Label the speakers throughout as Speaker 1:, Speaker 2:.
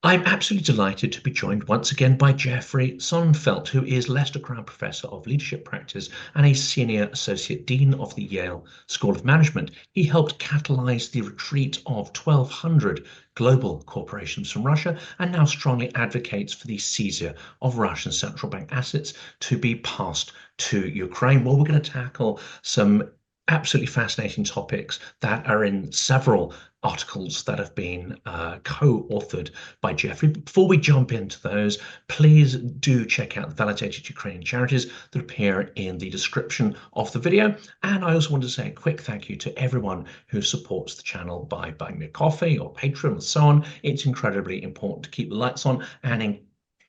Speaker 1: I'm absolutely delighted to be joined once again by Jeffrey Sonnenfeld, who is Leicester Crown Professor of Leadership Practice and a Senior Associate Dean of the Yale School of Management. He helped catalyze the retreat of 1,200 global corporations from Russia and now strongly advocates for the seizure of Russian central bank assets to be passed to Ukraine. Well, we're going to tackle some absolutely fascinating topics that are in several articles that have been co-authored by Jeffrey. Before we jump into those, please do check out the validated Ukrainian charities that appear in the description of the video. And I also want to say a quick thank you to everyone who supports the channel by buying me a coffee or Patreon and so on. It's incredibly important to keep the lights on and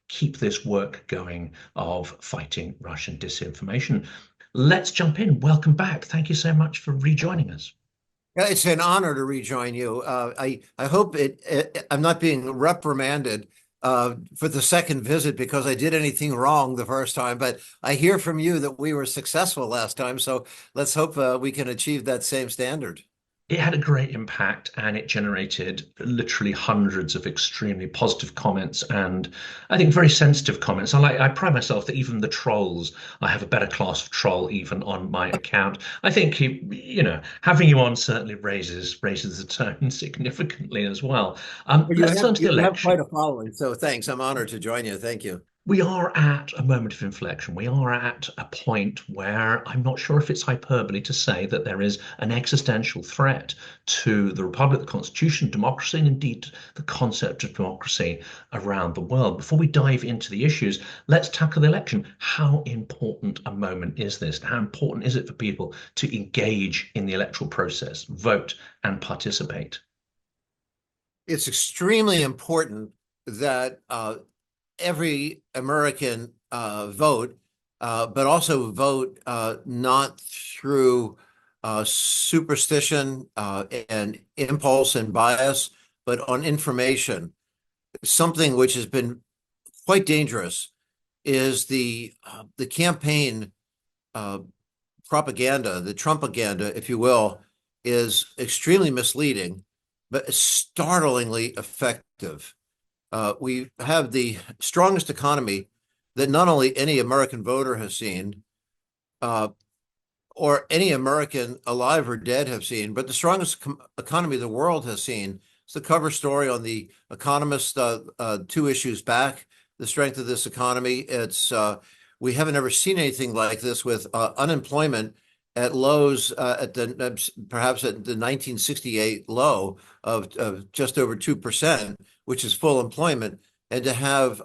Speaker 1: keep this work going of fighting Russian disinformation. Let's jump in. Welcome back. Thank you so much for rejoining us.
Speaker 2: Yeah, it's an honor to rejoin you. I hope I'm not being reprimanded for the second visit because I did anything wrong the first time. But I hear from you that we were successful last time, so let's hope we can achieve that same standard.
Speaker 1: It had a great impact and it generated literally hundreds of extremely positive comments and I think very sensitive comments. I pride myself that even the trolls, I have a better class of troll even on my account. I think having you on certainly raises the tone significantly as well.
Speaker 2: Well,
Speaker 1: Let's turn to the
Speaker 2: you have
Speaker 1: election.
Speaker 2: quite a following, so thanks. I'm honored to join you. Thank you.
Speaker 1: We are at a moment of inflection. We are at a point where I'm not sure if it's hyperbole to say that there is an existential threat to the Republic, the Constitution, democracy, and indeed the concept of democracy around the world. Before we dive into the issues, let's tackle the election. How important a moment is this? How important is it for people to engage in the electoral process, vote, and participate?
Speaker 2: It's extremely important that every American vote, but also vote not through superstition and impulse and bias, but on information. Something which has been quite dangerous is the campaign propaganda, the Trumpaganda, if you will, is extremely misleading, but startlingly effective. We have the strongest economy that not only any American voter has seen, or any American alive or dead have seen, but the strongest economy the world has seen. It's the cover story on The Economist 2 issues back, the strength of this economy. We haven't ever seen anything like this with unemployment at lows perhaps at the 1968 low of just over 2%, which is full employment, and to have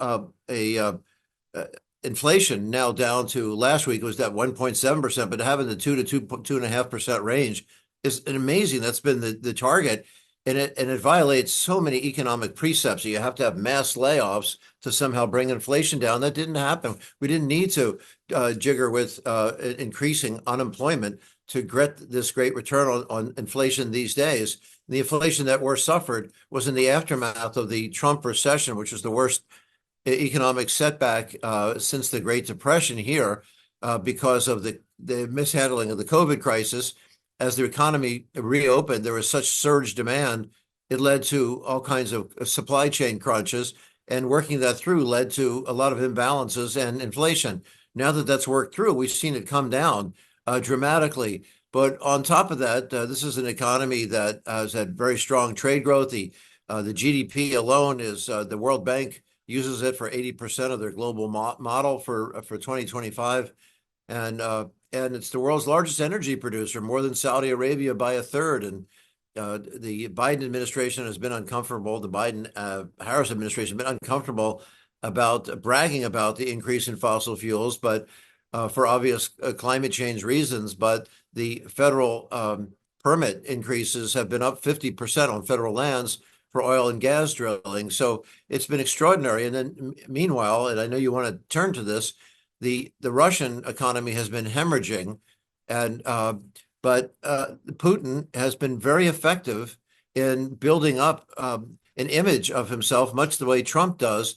Speaker 2: inflation now down to last week was that 1.7%, but having the 2.5% range is amazing. That's been the target. And it violates so many economic precepts. You have to have mass layoffs to somehow bring inflation down. That didn't happen. We didn't need to jigger with increasing unemployment to get this great return on inflation these days. The inflation that we're suffered was in the aftermath of the Trump recession, which was the worst economic setback since the Great Depression here because of the mishandling of the COVID crisis. As the economy reopened, there was such surge demand, it led to all kinds of supply chain crunches, and working that through led to a lot of imbalances and inflation. Now that that's worked through, we've seen it come down dramatically. But on top of that, this is an economy that has had very strong trade growth. The GDP alone is the World Bank uses it for 80% of their global model for 2025. And it's the world's largest energy producer, more than Saudi Arabia by a third. And the Biden administration has been uncomfortable. The Biden-Harris administration has been uncomfortable about bragging about the increase in fossil fuels, but for obvious climate change reasons. But the federal permit increases have been up 50% on federal lands for oil and gas drilling. So it's been extraordinary. And then meanwhile, and I know you want to turn to this, the Russian economy has been hemorrhaging, but Putin has been very effective in building up an image of himself, much the way Trump does.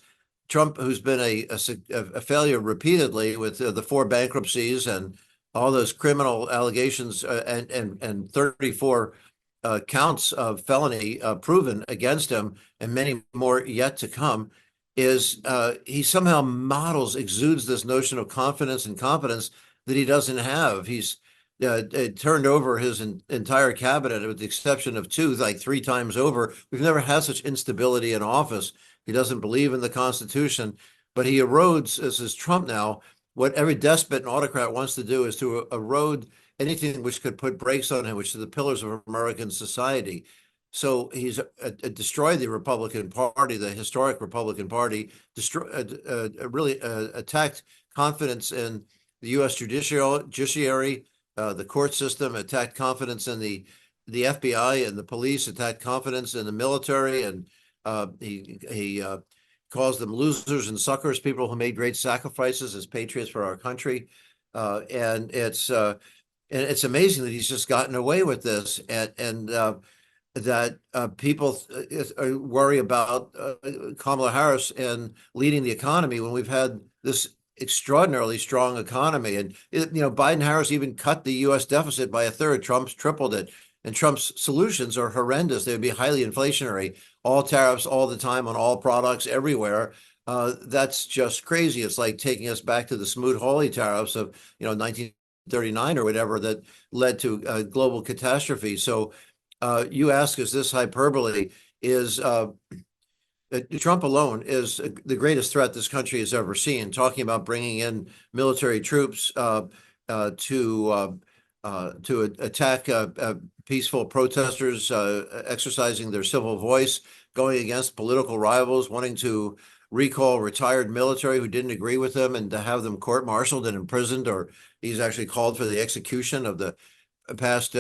Speaker 2: Trump, who's been a failure repeatedly with the 4 bankruptcies and all those criminal allegations and 34 counts of felony proven against him, and many more yet to come, is he somehow exudes this notion of confidence and competence that he doesn't have. He's turned over his entire cabinet, with the exception of two, like 3 times over. We've never had such instability in office. He doesn't believe in the Constitution, but he erodes, as is Trump now. What every despot and autocrat wants to do is to erode anything which could put brakes on him, which are the pillars of American society. So he's destroyed the Republican Party, the historic Republican Party, really attacked confidence in the U.S. judiciary, the court system, attacked confidence in the FBI and the police, attacked confidence in the military, and he calls them losers and suckers, people who made great sacrifices as patriots for our country. And it's amazing that he's just gotten away with this, and that people worry about Kamala Harris and leading the economy when we've had this extraordinarily strong economy. And Biden-Harris even cut the U.S. deficit by 1/3. Trump's tripled it. And Trump's solutions are horrendous. They would be highly inflationary. All tariffs all the time on all products everywhere. That's just crazy. It's like taking us back to the Smoot-Hawley tariffs of 1939 or whatever, that led to global catastrophe. So you ask, is this hyperbole? Is Trump alone is the greatest threat this country has ever seen, talking about bringing in military troops to attack peaceful protesters exercising their civil voice, going against political rivals, wanting to recall retired military who didn't agree with him and to have them court-martialed and imprisoned, or he's actually called for the execution of the past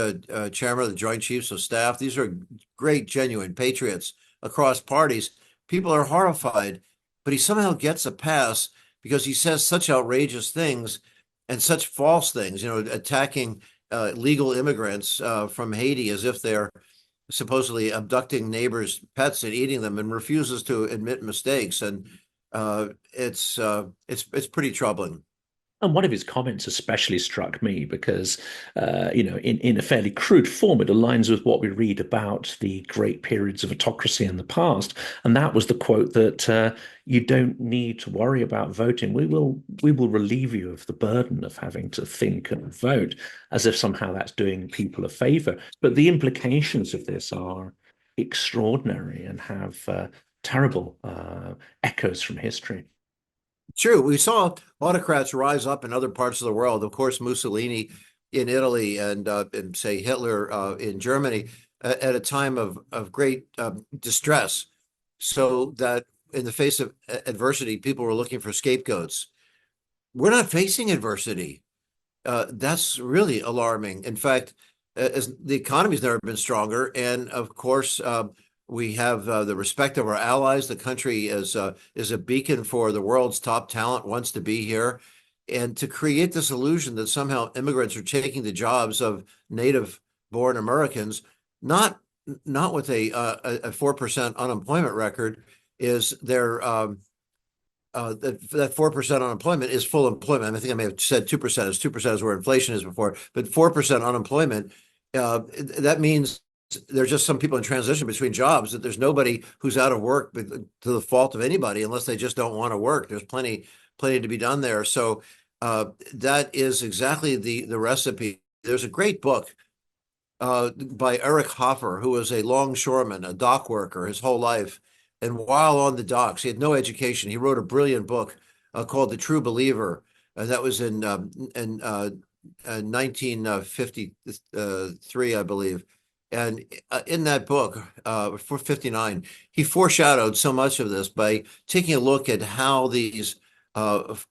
Speaker 2: chairman of the Joint Chiefs of Staff. These are great, genuine patriots across parties. People are horrified, but he somehow gets a pass because he says such outrageous things and such false things, attacking legal immigrants from Haiti as if they're supposedly abducting neighbors' pets and eating them, and refuses to admit mistakes. And it's pretty troubling.
Speaker 1: And one of his comments especially struck me because, in a fairly crude form, it aligns with what we read about the great periods of autocracy in the past. And that was the quote that you don't need to worry about voting. We will relieve you of the burden of having to think and vote, as if somehow that's doing people a favor. But the implications of this are extraordinary and have terrible echoes from history.
Speaker 2: True. We saw autocrats rise up in other parts of the world. Of course, Mussolini in Italy and say Hitler in Germany at a time of great distress, so that in the face of adversity, people were looking for scapegoats. We're not facing adversity. That's really alarming. In fact, as the economy's never been stronger, and of course, we have the respect of our allies. The country is a beacon for the world's top talent, wants to be here. And to create this illusion that somehow immigrants are taking the jobs of native-born Americans, not with a 4% unemployment record, is their that 4% unemployment is full employment. I think I may have said 2%, as 2% is where inflation is before, but 4% unemployment, that means there's just some people in transition between jobs, that there's nobody who's out of work to the fault of anybody, unless they just don't want to work. There's plenty to be done there. So that is exactly the recipe. There's a great book by Eric Hoffer, who was a longshoreman, a dock worker his whole life. And while on the docks, he had no education. He wrote a brilliant book called The True Believer. That was in 1953, I believe. And in that book, 459, he foreshadowed so much of this by taking a look at how these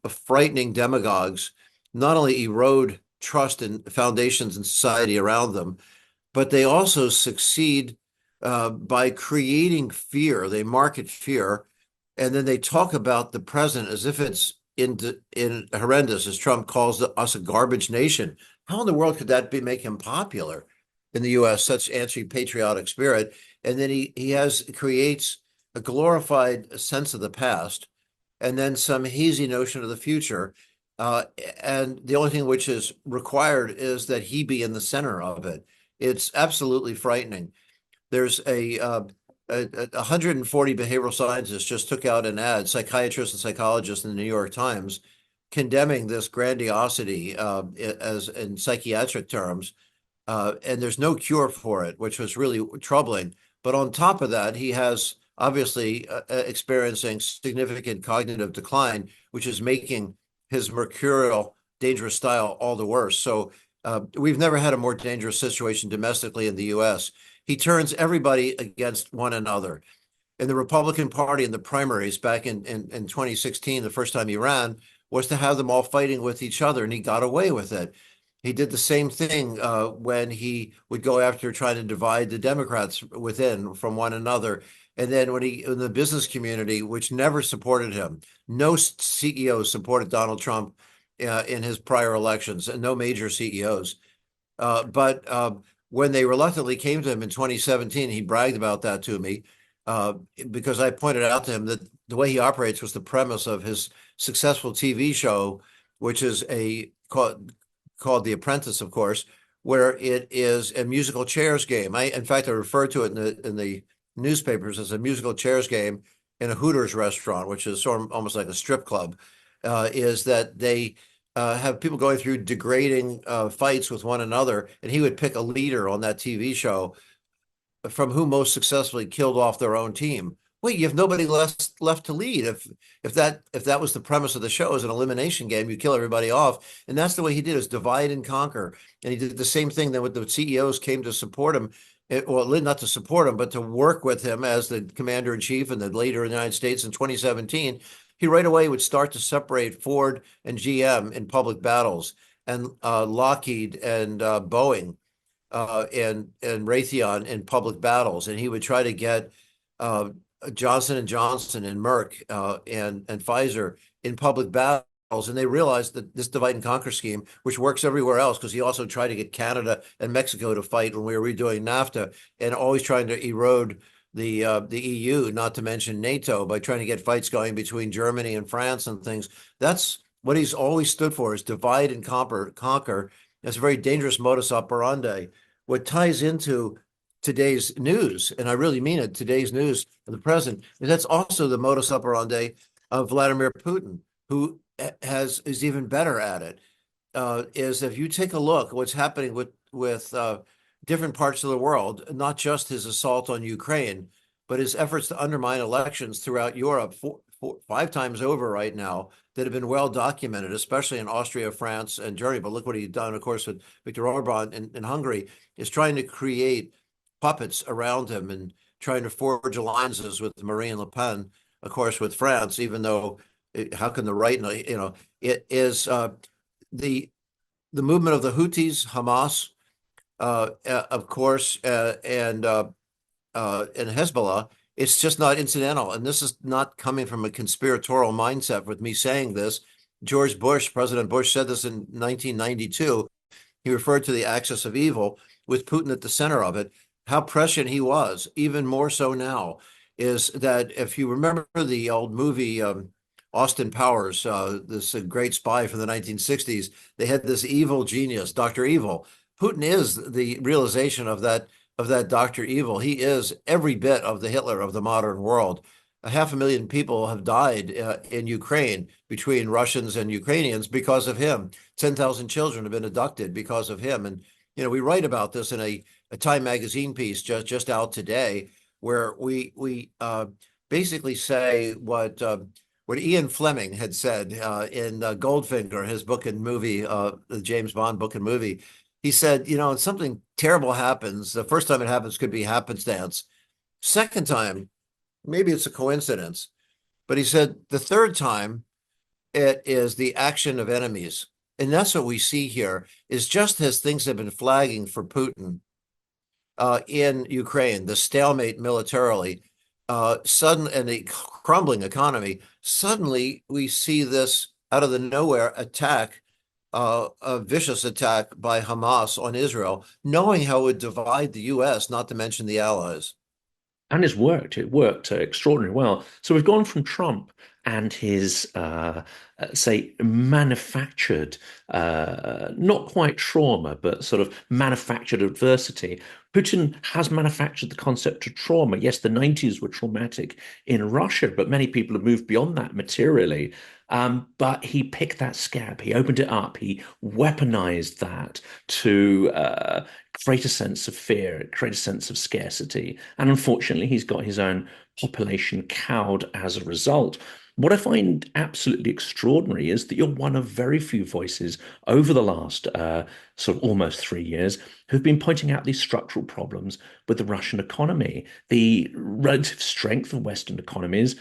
Speaker 2: frightening demagogues not only erode trust in foundations and society around them, but they also succeed by creating fear. They market fear, and then they talk about the present as if it's in horrendous, as Trump calls us a garbage nation. How in the world could that make him popular in the U.S., such anti-patriotic spirit? And then he creates a glorified sense of the past, and then some hazy notion of the future. And the only thing which is required is that he be in the center of it. It's absolutely frightening. There's a 140 behavioral scientists just took out an ad, psychiatrists and psychologists in the New York Times, condemning this grandiosity as in psychiatric terms, and there's no cure for it, which was really troubling. But on top of that, he has obviously experiencing significant cognitive decline, which is making his mercurial, dangerous style all the worse. So we've never had a more dangerous situation domestically in the U.S. He turns everybody against one another. In the Republican Party in the primaries back in 2016, the first time he ran, was to have them all fighting with each other, and he got away with it. He did the same thing when he would go after trying to divide the Democrats within from one another. And then when he in the business community, which never supported him, no CEOs supported Donald Trump in his prior elections, and no major CEOs. But when they reluctantly came to him in 2017, he bragged about that to me because I pointed out to him that the way he operates was the premise of his successful TV show, which is called The Apprentice, of course, where it is a musical chairs game. In fact, I referred to it in the newspapers as a musical chairs game in a Hooters restaurant, which is sort of almost like a strip club. Is that they have people going through degrading fights with one another, and he would pick a leader on that TV show from who most successfully killed off their own team. Wait, you have nobody left to lead. If that was the premise of the show, as an elimination game, you kill everybody off, and that's the way he did, is divide and conquer. And he did the same thing that when the CEOs came to support him, well, not to support him, but to work with him as the commander in chief and the leader of the United States in 2017. He right away would start to separate Ford and GM in public battles, and Lockheed and Boeing and Raytheon in public battles, and he would try to get Johnson and Johnson and Merck and Pfizer in public battles. And they realized that this divide and conquer scheme, which works everywhere else, because he also tried to get Canada and Mexico to fight when we were redoing NAFTA, and always trying to erode the EU, not to mention NATO, by trying to get fights going between Germany and France and things. That's what he's always stood for, is divide and conquer. It's a very dangerous modus operandi. What ties into today's news, and I really mean it, today's news of the present, is that's also the modus operandi of Vladimir Putin, who is even better at it. Is if you take a look at what's happening with different parts of the world, not just his assault on Ukraine, but his efforts to undermine elections throughout Europe, 5 times over right now, that have been well documented, especially in Austria, France, and Germany. But look what he's done, of course, with Viktor Orban in Hungary, is trying to create puppets around him and trying to forge alliances with Marine Le Pen, of course, with France, even though how can the right, it is the movement of the Houthis, Hamas, of course, and Hezbollah. It's just not incidental. And this is not coming from a conspiratorial mindset with me saying this. George Bush, President Bush, said this in 1992. He referred to the axis of evil with Putin at the center of it. How prescient he was, even more so now, is that if you remember the old movie Austin Powers, this great spy from the 1960s, they had this evil genius, Dr. Evil. Putin is the realization of that Dr. Evil. He is every bit of the Hitler of the modern world. 500,000 people have died in Ukraine between Russians and Ukrainians because of him. 10,000 children have been abducted because of him. And we write about this in a Time magazine piece just out today, where we basically say what Ian Fleming had said in Goldfinger, his book and movie, the James Bond book and movie. He said, something terrible happens. The first time it happens could be happenstance. Second time, maybe it's a coincidence. But he said the third time, it is the action of enemies. And that's what we see here, is just as things have been flagging for Putin in Ukraine, the stalemate militarily, sudden and the crumbling economy, suddenly we see this out of the nowhere attack, a vicious attack by Hamas on Israel, knowing how it would divide the U.S., not to mention the allies.
Speaker 1: And it's worked. It worked extraordinarily well. So we've gone from Trump and his, say, manufactured, not quite trauma, but sort of manufactured adversity. Putin has manufactured the concept of trauma. Yes, the 90s were traumatic in Russia, but many people have moved beyond that materially. But he picked that scab, he opened it up, he weaponized that to create a sense of fear, create a sense of scarcity. And unfortunately, he's got his own population cowed as a result. What I find absolutely extraordinary is that you're one of very few voices over the last sort of almost 3 years who've been pointing out these structural problems with the Russian economy, the relative strength of Western economies.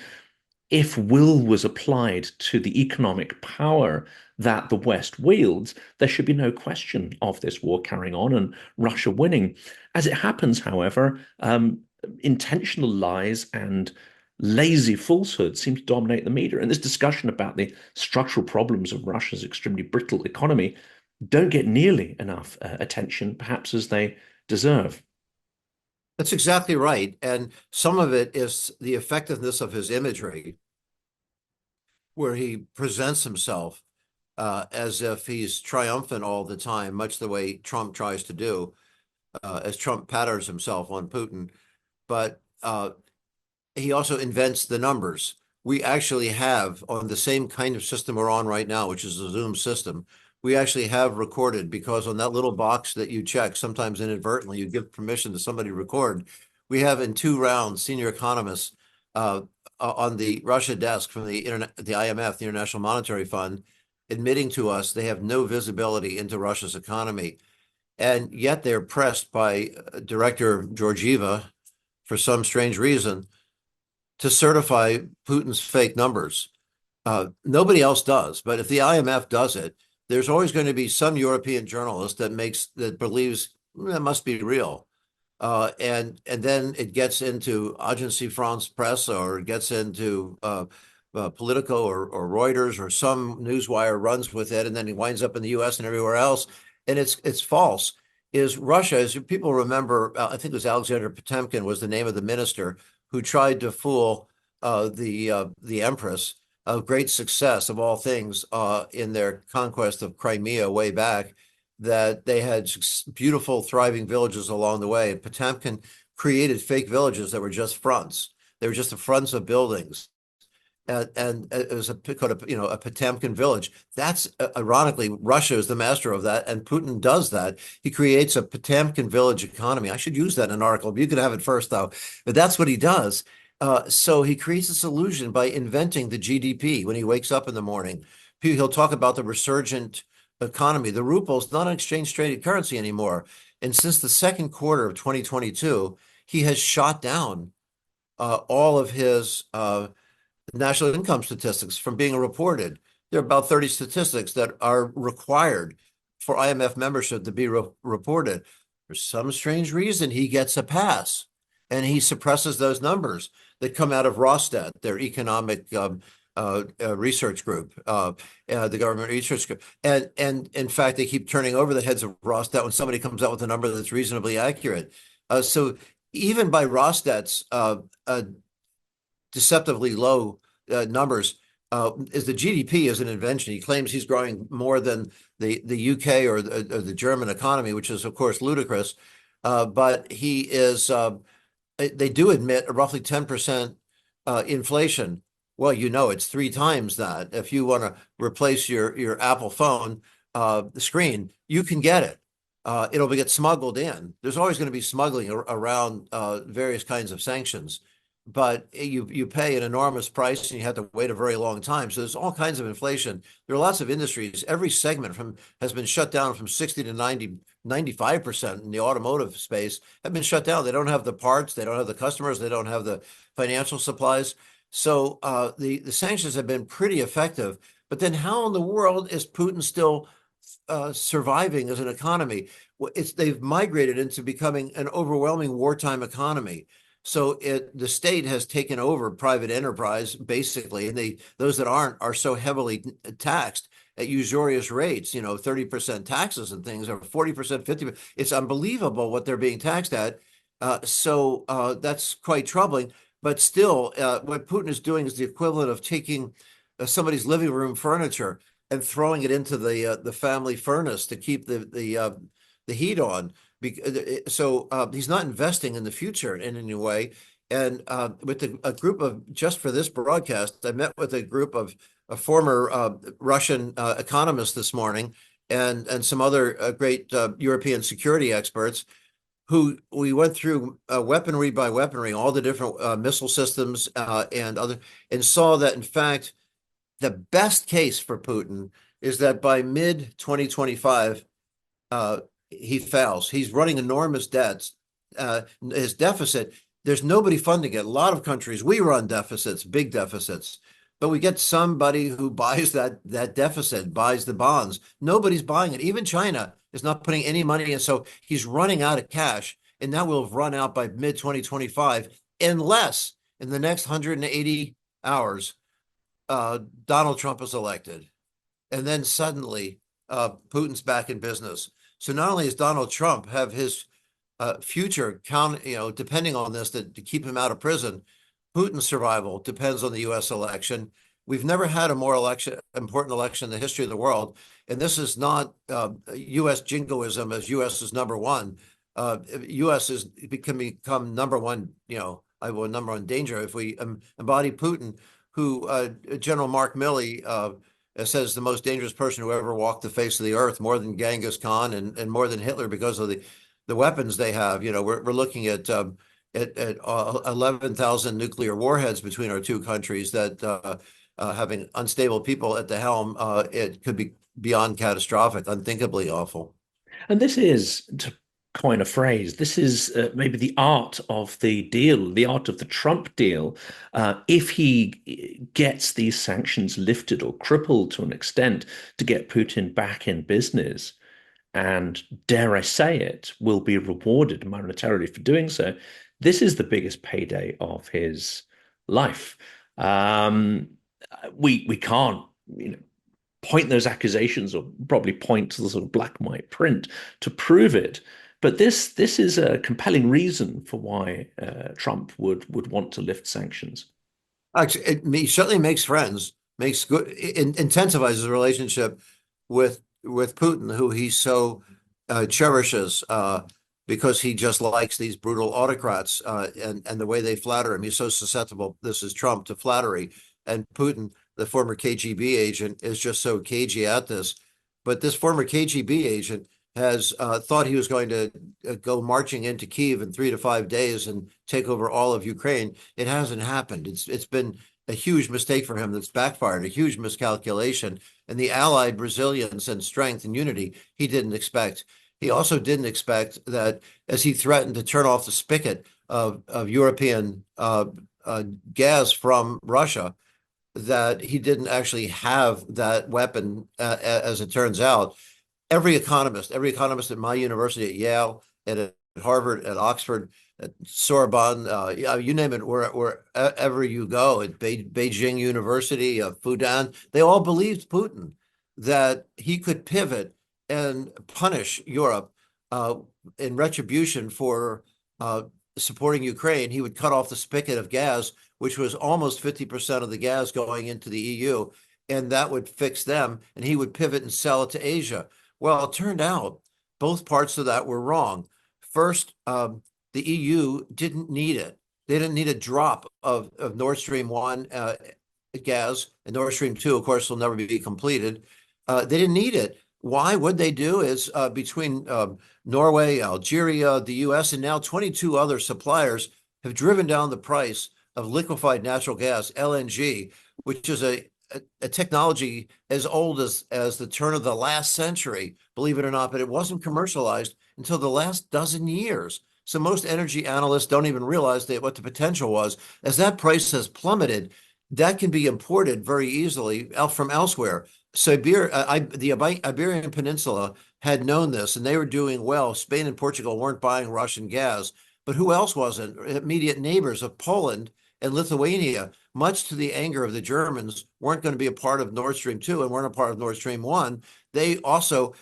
Speaker 1: If will was applied to the economic power that the West wields, there should be no question of this war carrying on and Russia winning. As it happens, however, intentional lies and lazy falsehoods seem to dominate the media. And this discussion about the structural problems of Russia's extremely brittle economy don't get nearly enough attention, perhaps as they deserve.
Speaker 2: That's exactly right. And some of it is the effectiveness of his imagery, where he presents himself as if he's triumphant all the time, much the way Trump tries to do, as Trump patterns himself on Putin. But he also invents the numbers. We actually have, on the same kind of system we're on right now, which is the Zoom system, we actually have recorded, because on that little box that you check, sometimes inadvertently, you give permission to somebody to record. We have in 2 rounds senior economists on the Russia desk from the IMF, the International Monetary Fund, admitting to us they have no visibility into Russia's economy. And yet they're pressed by Director Georgieva, for some strange reason, to certify Putin's fake numbers. Nobody else does, but if the IMF does it, there's always going to be some European journalist that believes that must be real. And then it gets into Agence France Presse, or it gets into Politico or Reuters, or some newswire runs with it, and then he winds up in the US and everywhere else. And it's false. Is Russia, as people remember, I think it was Alexander Potemkin was the name of the minister who tried to fool the Empress, of great success of all things in their conquest of Crimea way back, that they had beautiful, thriving villages along the way. Potemkin created fake villages that were just fronts. They were just the fronts of buildings. And it was called a Potemkin village. That's ironically, Russia is the master of that, and Putin does that. He creates a Potemkin village economy. I should use that in an article. You could have it first, though. But that's what he does. So he creates this illusion by inventing the GDP when he wakes up in the morning. He'll talk about the resurgent economy. The ruble is not an exchange-traded currency anymore. And since the second quarter of 2022, he has shot down all of his national income statistics from being reported. There are about 30 statistics that are required for IMF membership to be reported. For some strange reason, he gets a pass, and he suppresses those numbers that come out of Rostat, their economic research group, the government research group. And in fact, they keep turning over the heads of Rostat when somebody comes out with a number that's reasonably accurate. So even by Rostat's deceptively low numbers, is the GDP is an invention. He claims he's growing more than the UK or the German economy, which is, of course, ludicrous. But he is... they do admit a roughly 10% inflation. Well, it's 3 times that. If you want to replace your Apple phone screen, you can get it. It'll get smuggled in. There's always going to be smuggling around various kinds of sanctions, but you pay an enormous price and you have to wait a very long time. So there's all kinds of inflation. There are lots of industries. Every segment has been shut down from 60 to 95% in the automotive space have been shut down. They don't have the parts, they don't have the customers, they don't have the financial supplies. So the sanctions have been pretty effective. But then how in the world is Putin still surviving as an economy? Well, they've migrated into becoming an overwhelming wartime economy. So the state has taken over private enterprise, basically, and those that aren't are so heavily taxed at usurious rates, 30% taxes and things, or 40%, 50%. It's unbelievable what they're being taxed at. So that's quite troubling. But still, what Putin is doing is the equivalent of taking somebody's living room furniture and throwing it into the family furnace to keep the heat on. So he's not investing in the future in any way. And with a group of, just for this broadcast, I met with a group of former Russian economists this morning, and some other great European security experts, who we went through weaponry by weaponry, all the different missile systems and saw that, in fact, the best case for Putin is that by mid 2025, he fails. He's running enormous debts. His deficit, there's nobody funding it. A lot of countries, we run deficits, big deficits, but we get somebody who buys that deficit, buys the bonds. Nobody's buying it. Even China is not putting any money in. So he's running out of cash, and that will have run out by mid 2025, unless in the next 180 hours, Donald Trump is elected. And then suddenly Putin's back in business. So not only does Donald Trump have his future depending on this, to keep him out of prison, Putin's survival depends on the U.S. election. We've never had a more important election in the history of the world. And this is not U.S. jingoism as U.S. is number one. U.S. can become number one, number one danger if we embody Putin, who General Mark Milley says the most dangerous person who ever walked the face of the earth, more than Genghis Khan and more than Hitler, because of the weapons they have. We're looking at 11,000 nuclear warheads between our two countries, that having unstable people at the helm, it could be beyond catastrophic, unthinkably awful.
Speaker 1: And this is, to coin a phrase, this is maybe the art of the deal, the art of the Trump deal. If he gets these sanctions lifted or crippled to an extent to get Putin back in business, and dare I say it, will be rewarded monetarily for doing so, this is the biggest payday of his life. We can't, point those accusations, or probably point to the sort of black and white print to prove it. But this is a compelling reason for why Trump would want to lift sanctions.
Speaker 2: Actually, it certainly makes friends, makes good, intensifies his relationship with Putin, who he so cherishes, because he just likes these brutal autocrats and the way they flatter him. He's so susceptible, this is Trump, to flattery. And Putin, the former KGB agent, is just so cagey at this. But this former KGB agent has thought he was going to go marching into Kyiv in 3 to 5 days and take over all of Ukraine. It hasn't happened. It's been a huge mistake for him that's backfired, a huge miscalculation. And the allied resilience and strength and unity he didn't expect. He also didn't expect that, as he threatened to turn off the spigot of European gas from Russia, that he didn't actually have that weapon, as it turns out. Every economist at my university, at Yale, at Harvard, at Oxford, at Sorbonne, you name it, wherever you go, at Beijing University, Fudan, they all believed Putin, that he could pivot and punish Europe in retribution for supporting Ukraine. He would cut off the spigot of gas, which was almost 50% of the gas going into the EU, and that would fix them, and he would pivot and sell it to Asia. Well, it turned out both parts of that were wrong. First, the EU didn't need it. They didn't need a drop of Nord Stream 1 gas, and Nord Stream 2, of course, will never be completed. They didn't need it. Why? What they do is, between Norway, Algeria, the US, and now 22 other suppliers have driven down the price of liquefied natural gas, LNG, which is a technology as old as the turn of the last century, believe it or not, but it wasn't commercialized until the last dozen years. So most energy analysts don't even realize what the potential was. As that price has plummeted, that can be imported very easily from elsewhere. The Iberian Peninsula had known this, and they were doing well. Spain and Portugal weren't buying Russian gas, but who else wasn't? Immediate neighbors of Poland and Lithuania, much to the anger of the Germans, weren't going to be a part of Nord Stream 2 and weren't a part of Nord Stream 1. They also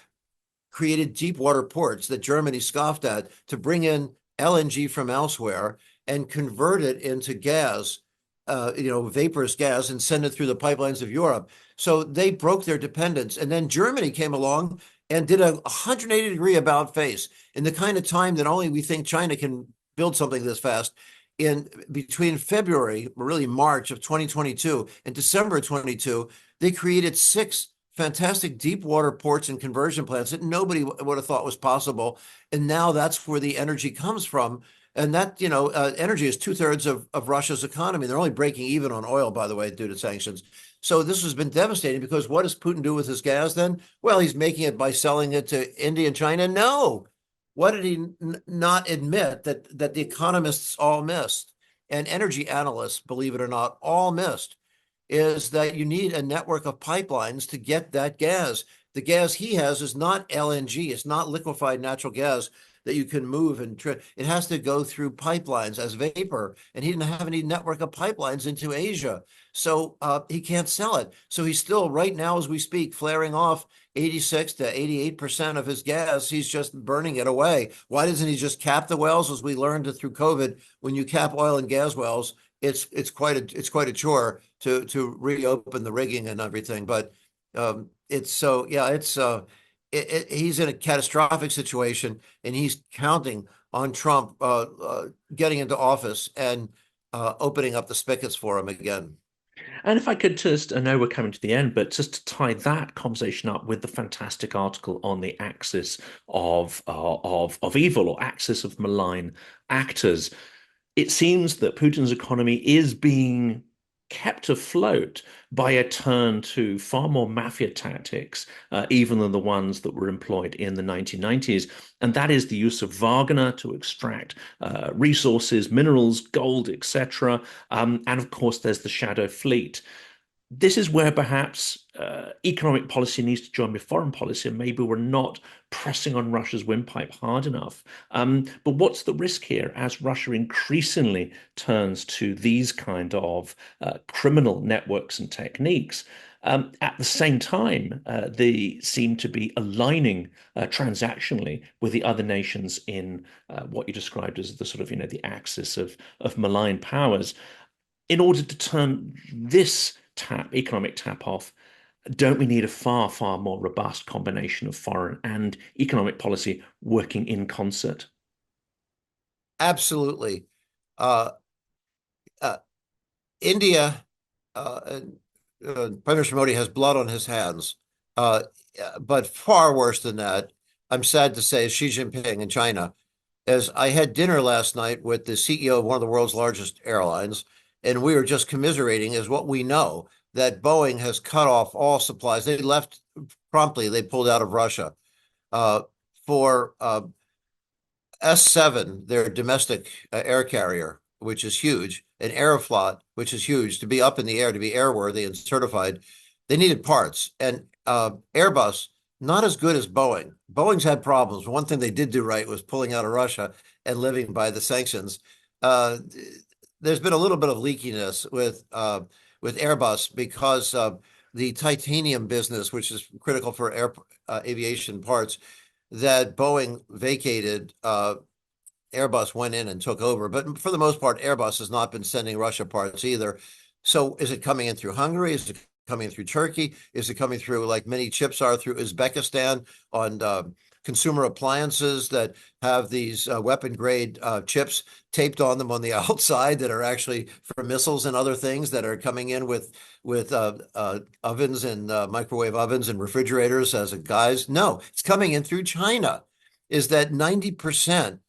Speaker 2: created deep water ports that Germany scoffed at to bring in LNG from elsewhere and convert it into gas, vaporous gas, and send it through the pipelines of Europe. So they broke their dependence. And then Germany came along and did a 180-degree about face in the kind of time that only we think China can build something this fast. In between February, or really March of 2022 and December of 22, they created 6 fantastic deep water ports and conversion plants that nobody would have thought was possible. And now that's where the energy comes from. And that, energy is 2/3 of Russia's economy. They're only breaking even on oil, by the way, due to sanctions. So this has been devastating because what does Putin do with his gas then? Well, he's making it by selling it to India and China. No. What did he not admit that the economists all missed and energy analysts, believe it or not, all missed is that you need a network of pipelines to get that gas. The gas he has is not LNG. It's not liquefied natural gas that you can move it has to go through pipelines as vapor. And he didn't have any network of pipelines into Asia. So he can't sell it. So he's still, right now as we speak, flaring off 86 to 88% of his gas. He's just burning it away. Why doesn't he just cap the wells? As we learned through COVID, when you cap oil and gas wells, it's quite a chore to reopen the rigging and everything. But he's in a catastrophic situation, and he's counting on Trump getting into office and opening up the spigots for him again.
Speaker 1: And if I could just, I know we're coming to the end, but just to tie that conversation up with the fantastic article on the axis of evil, or axis of malign actors, it seems that Putin's economy is being kept afloat by a turn to far more mafia tactics, even than the ones that were employed in the 1990s. And that is the use of Wagner to extract resources, minerals, gold, etc. And of course, there's the shadow fleet. This is where perhaps economic policy needs to join with foreign policy, and maybe we're not pressing on Russia's windpipe hard enough. But what's the risk here as Russia increasingly turns to these kind of criminal networks and techniques? At the same time, they seem to be aligning transactionally with the other nations in what you described as the sort of, the axis of malign powers. In order to turn this economic tap off, don't we need a far, far more robust combination of foreign and economic policy working in concert?
Speaker 2: Absolutely. India, Prime Minister Modi has blood on his hands. But far worse than that, I'm sad to say, is Xi Jinping in China. As I had dinner last night with the CEO of one of the world's largest airlines, and we were just commiserating as what we know, that Boeing has cut off all supplies. They left promptly. They pulled out of Russia for S7, their domestic air carrier, which is huge, and Aeroflot, which is huge, to be up in the air, to be airworthy and certified. They needed parts. And Airbus, not as good as Boeing. Boeing's had problems. One thing they did do right was pulling out of Russia and living by the sanctions. There's been a little bit of leakiness with Airbus because the titanium business, which is critical for aviation parts, that Boeing vacated, Airbus went in and took over. But for the most part, Airbus has not been sending Russia parts either. So is it coming in through Hungary? Is it coming through Turkey? Is it coming through, like many chips are, through Uzbekistan on consumer appliances that have these weapon grade chips taped on them on the outside that are actually for missiles and other things that are coming in with ovens and microwave ovens and refrigerators as a guise? No, it's coming in through China. Is that 90%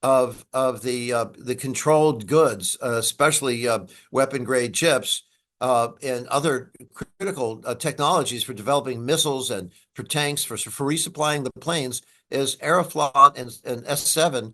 Speaker 2: of the controlled goods, especially weapon grade chips, and other critical technologies for developing missiles and for tanks, for resupplying the planes, is Aeroflot and S7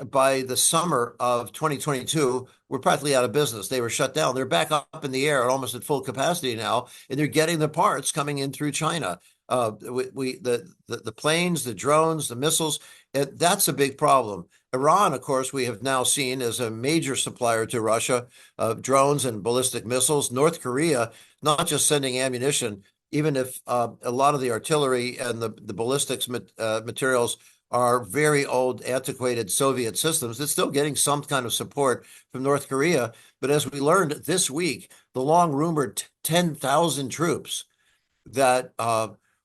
Speaker 2: by the summer of 2022 were practically out of business. They were shut down. They're back up in the air almost at full capacity now, and they're getting the parts coming in through China. The planes, the drones, the missiles, that's a big problem. Iran, of course, we have now seen as a major supplier to Russia of drones and ballistic missiles. North Korea, not just sending ammunition, even if a lot of the artillery and the ballistics materials are very old, antiquated Soviet systems. It's still getting some kind of support from North Korea. But as we learned this week, the long rumored 10,000 troops that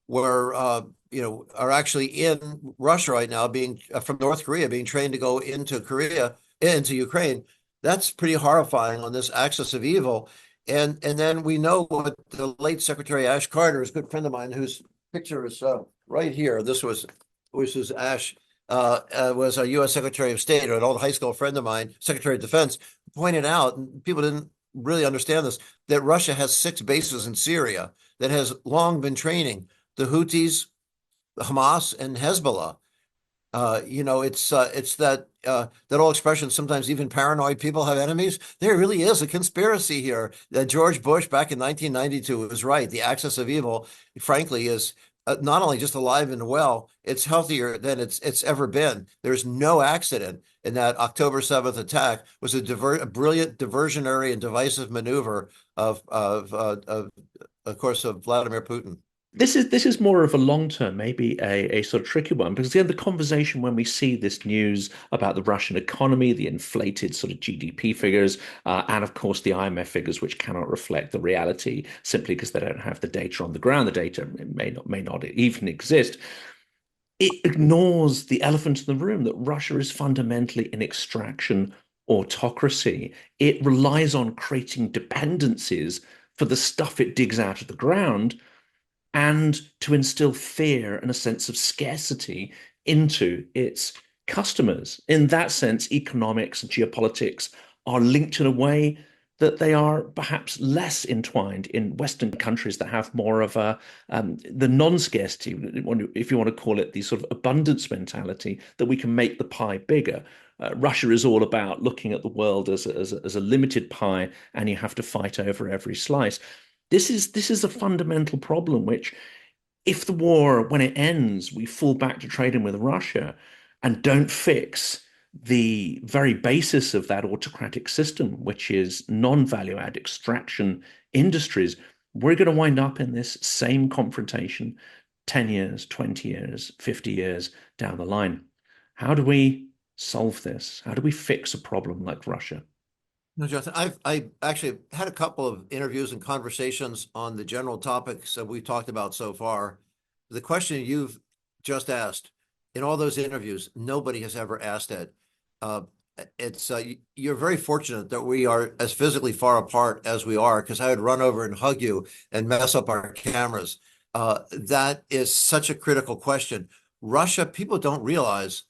Speaker 2: were, are actually in Russia right now, being from North Korea, being trained to go into Ukraine. That's pretty horrifying on this axis of evil. And then we know what the late Secretary Ash Carter, is a good friend of mine, whose picture is right here. This was Ash, was a U.S. Secretary of State, or an old high school friend of mine, Secretary of Defense, pointed out, and people didn't really understand this, that Russia has 6 bases in Syria that has long been training the Houthis, Hamas, and Hezbollah. It's that old expression, sometimes even paranoid people have enemies. There really is a conspiracy here. George Bush back in 1992 was right. The axis of evil, frankly, is not only just alive and well, it's healthier than it's ever been. There's no accident in that October 7th attack. Was a brilliant diversionary and divisive maneuver of course, of Vladimir Putin.
Speaker 1: This is more of a long term, maybe a sort of tricky one, because the conversation when we see this news about the Russian economy, the inflated sort of GDP figures, and of course the IMF figures, which cannot reflect the reality simply because they don't have the data on the ground. The data may not even exist. It ignores the elephant in the room that Russia is fundamentally an extraction autocracy. It relies on creating dependencies for the stuff it digs out of the ground and to instill fear and a sense of scarcity into its customers. In that sense, economics and geopolitics are linked in a way that they are perhaps less entwined in Western countries that have more of the non-scarcity, if you want to call it the sort of abundance mentality, that we can make the pie bigger. Russia is all about looking at the world as a limited pie, and you have to fight over every slice. This is a fundamental problem, which, if the war, when it ends, we fall back to trading with Russia and don't fix the very basis of that autocratic system, which is non-value add extraction industries, we're going to wind up in this same confrontation 10 years, 20 years, 50 years down the line. How do we solve this? How do we fix a problem like Russia?
Speaker 2: No, Jonathan, I actually had a couple of interviews and conversations on the general topics that we've talked about so far. The question you've just asked, in all those interviews, nobody has ever asked it. You're very fortunate that we are as physically far apart as we are, because I would run over and hug you and mess up our cameras. That is such a critical question. Russia, people don't realize,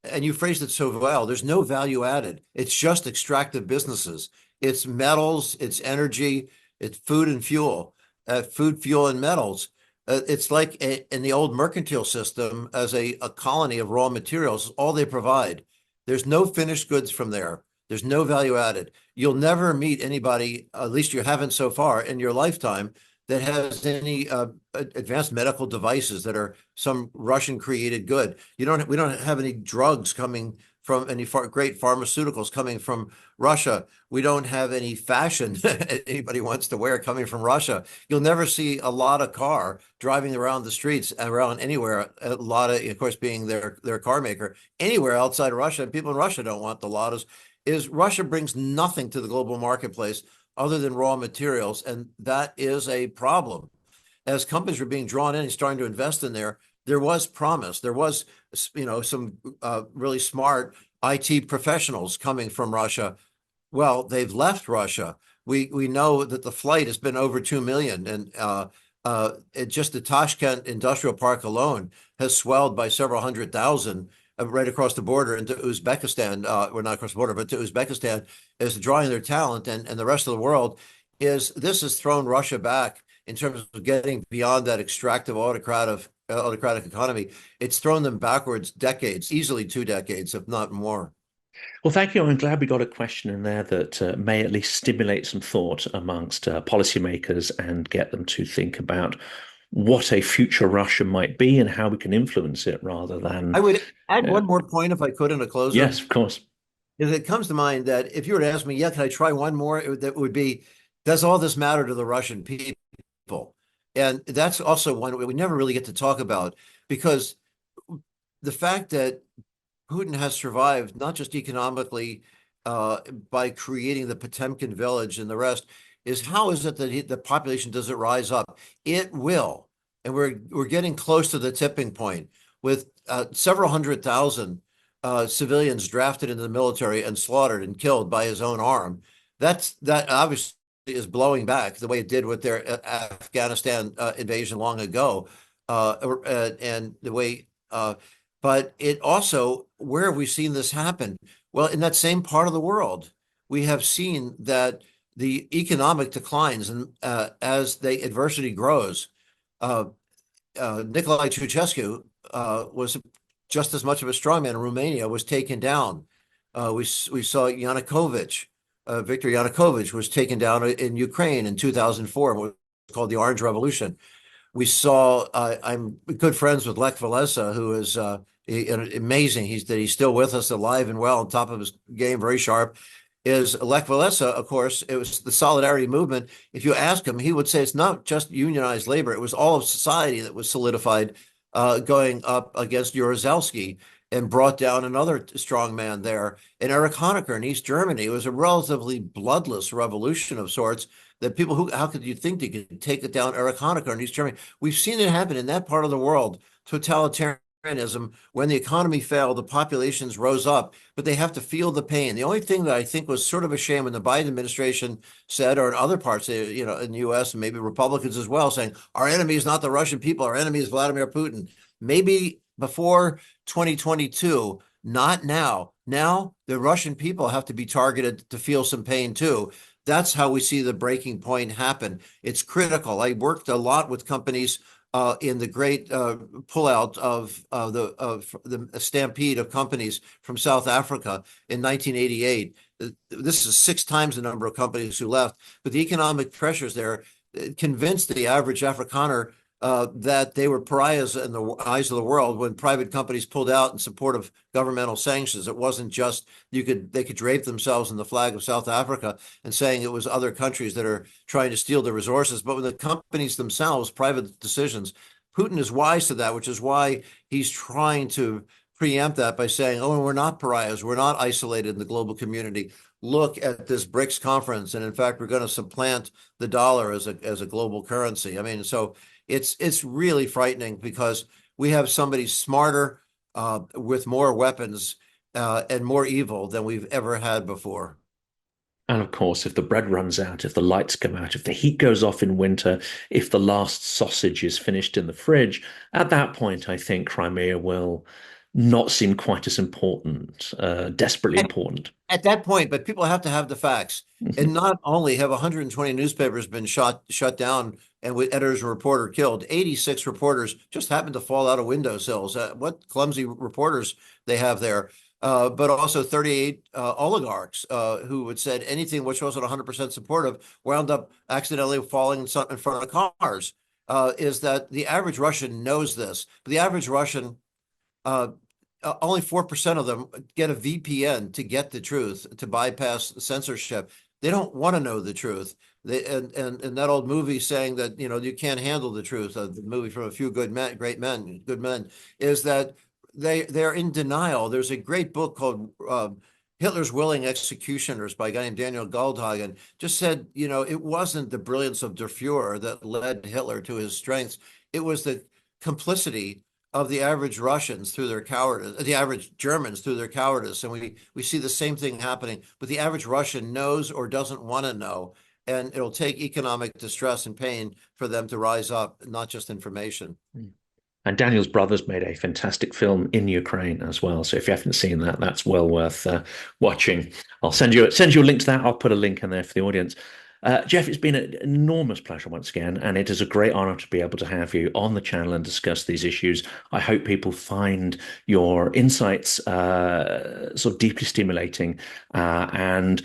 Speaker 2: and you phrased it so well, there's no value added. It's just extractive businesses. It's metals, it's energy, it's food and fuel, food, fuel, and metals. It's like in the old mercantile system, as a colony of raw materials, all they provide. There's no finished goods from there. There's no value added. You'll never meet anybody, at least you haven't so far in your lifetime, that has any advanced medical devices that are some Russian created good. We don't have any drugs coming from any great pharmaceuticals coming from Russia. We don't have any fashion anybody wants to wear coming from Russia. You'll never see a Lada car driving around the streets, around anywhere. Lada, of course, being their car maker, anywhere outside of Russia. People in Russia don't want the Ladas. Russia brings nothing to the global marketplace other than raw materials, and that is a problem. As companies were being drawn in and starting to invest in there was promise. There was, some really smart IT professionals coming from Russia. Well, they've left Russia. We know that the flight has been over 2 million, and just the Tashkent industrial park alone has swelled by several 100,000 right across the border into Uzbekistan, well, not across the border, but to Uzbekistan, is drawing their talent, and the rest of the world. This has thrown Russia back in terms of getting beyond that extractive autocratic economy. It's thrown them backwards decades, easily 2 decades, if not more.
Speaker 1: Well, thank you. I'm glad we got a question in there that may at least stimulate some thought amongst policymakers and get them to think about what a future Russia might be and how we can influence it, rather than...
Speaker 2: I would add one more point, if I could, in a closer.
Speaker 1: Yes, of course.
Speaker 2: It comes to mind that if you were to ask me, can I try one more? That would be, does all this matter to the Russian people? And that's also one we never really get to talk about, because the fact that Putin has survived, not just economically, by creating the Potemkin village and the rest, is how is it that the population doesn't rise up? It will. And we're getting close to the tipping point with several 100,000 civilians drafted into the military and slaughtered and killed by his own arm. That obviously is blowing back the way it did with their Afghanistan invasion long ago, and the way. But it also, where have we seen this happen? Well, in that same part of the world, we have seen that the economic declines and as the adversity grows. Nicolae Ceausescu was just as much of a strongman in Romania, was taken down. We saw Yanukovych, Viktor Yanukovych was taken down in Ukraine in 2004, what was called the Orange Revolution. We saw, I'm good friends with Lech Walesa, who is amazing. He's still with us, alive and well, on top of his game, very sharp. Is Lech Walesa, of course, it was the solidarity movement. If you ask him, he would say it's not just unionized labor. It was all of society that was solidified, going up against Jaruzelski and brought down another strong man there. And Erich Honecker in East Germany, it was a relatively bloodless revolution of sorts that people how could you think they could take it down Erich Honecker in East Germany? We've seen it happen in that part of the world, totalitarianism. When the economy failed, the populations rose up, but they have to feel the pain. The only thing that I think was sort of a shame when the Biden administration said, or in other parts, in the US and maybe Republicans as well, saying our enemy is not the Russian people, our enemy is Vladimir Putin. Maybe before 2022, not now. Now the Russian people have to be targeted to feel some pain too. That's how we see the breaking point happen. It's critical. I worked a lot with companies in the great pullout of the stampede of companies from South Africa in 1988. This is 6 times the number of companies who left, but the economic pressures there convinced the average Afrikaner that they were pariahs in the eyes of the world when private companies pulled out in support of governmental sanctions. It wasn't just they could drape themselves in the flag of South Africa and saying it was other countries that are trying to steal the resources, but when the companies themselves, private decisions. Putin is wise to that, which is why he's trying to preempt that by saying, oh, we're not pariahs. We're not isolated in the global community. Look at this BRICS conference. And in fact, we're going to supplant the dollar as a global currency. I mean, so it's really frightening because we have somebody smarter, with more weapons, and more evil than we've ever had before.
Speaker 1: And of course, if the bread runs out, if the lights go out, if the heat goes off in winter, if the last sausage is finished in the fridge, at that point, I think Crimea will not seem quite as important, desperately important.
Speaker 2: At that point, but people have to have the facts. And not only have 120 newspapers been shut down and with editors and reporter killed, 86 reporters just happened to fall out of windowsills. What clumsy reporters they have there. But also 38 oligarchs who had said anything which wasn't 100% supportive wound up accidentally falling in front of cars. Is that the average Russian knows this? But the average Russian, only 4% of them get a VPN to get the truth, to bypass censorship. They don't want to know the truth. And that old movie saying that, you can't handle the truth, the movie from A Few Good Men, Great Men, Good Men, is that they're in denial. There's a great book called Hitler's Willing Executioners by a guy named Daniel Goldhagen. Just said, it wasn't the brilliance of Der Fuhrer that led Hitler to his strengths. It was the complicity of the average Russians through their cowardice, the average Germans through their cowardice. And we see the same thing happening, but the average Russian knows or doesn't want to know. And it'll take economic distress and pain for them to rise up, not just information.
Speaker 1: And Daniel's brothers made a fantastic film in Ukraine as well. So if you haven't seen that, that's well worth watching. I'll send you a link to that. I'll put a link in there for the audience. Jeff, it's been an enormous pleasure once again, and it is a great honor to be able to have you on the channel and discuss these issues. I hope people find your insights sort of deeply stimulating, and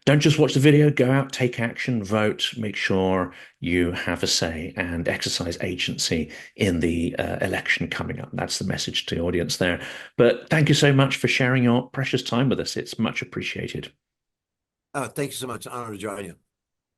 Speaker 1: don't just watch the video, go out, take action, vote, make sure you have a say and exercise agency in the election coming up. That's the message to the audience there. But thank you so much for sharing your precious time with us. It's much appreciated.
Speaker 2: Thank you so much. Honor to join you.